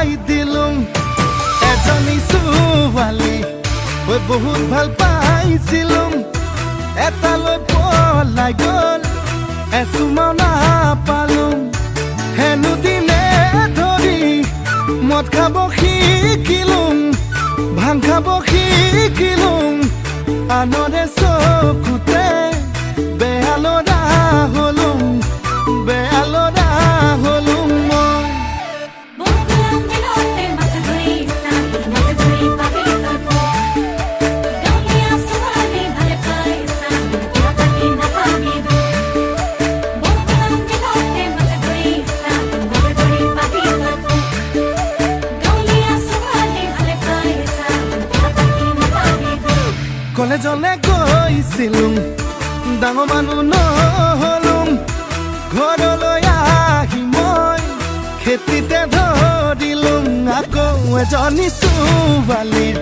পাই দিলুম এজনী ছোৱালী ঐ বহুত ভাল পাইছিলুম এটালৈ পলাই গ'ল এচুমাও নাপালুম হেনো দিনে ধৰি মদ খাব শিকিলুম ভাং খাব শিকিলুম আনৰে চকুতে বেয়া ল'ৰা হলুম বেয়া ল'ৰা হলুম কলেজলে গৈছিলুম ডাঙৰ মানুহ নহলুম ঘৰলৈ আহি মই খেতিতে ধৰিলুম আকৌ এজনী ছোৱালীৰ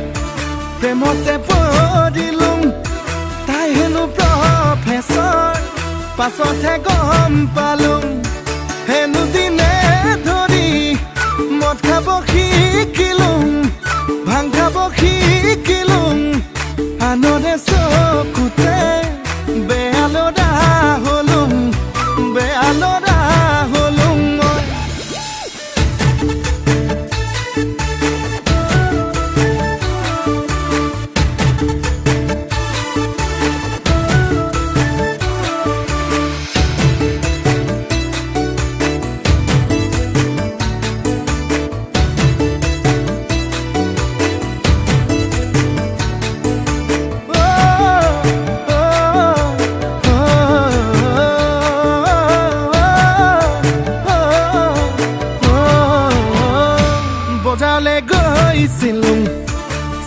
প্ৰেমতে পৰিলুম তাই হেনো প্ৰফেচৰ পাছতহে গম পালুম হেনো দিনে ধৰি মদ খাব শিকিলুম ভাং খাব শিকিলুম আনৰে চকুতে বেয়া ল'ৰা হলুম বেয়া ল'ৰা হলুম বজাৰলে গৈছিলুম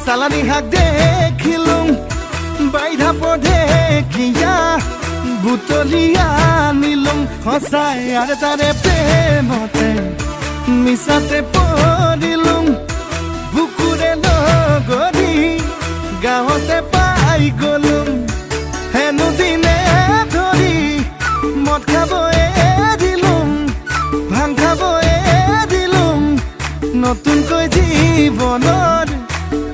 চালানী শাক দেখিলুম বাইধাপ দেখিয়া বুটলি আনিলুম সঁচাই আৰু তাৰে প্ৰেমতে মিছাতে পৰিলুম বুকুৰে লগৰি গাঁৱতে পাই গ'লুম হেনো দিনে ধৰি মদ খাব এৰিলুম ভাং খাব এৰিলুম নতুনকৈ জীৱনৰ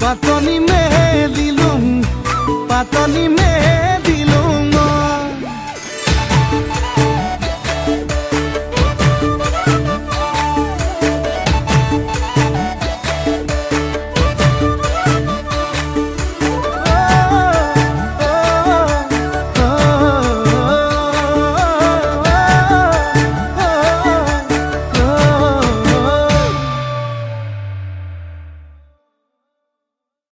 পাতনি মেলিলুম পাতনি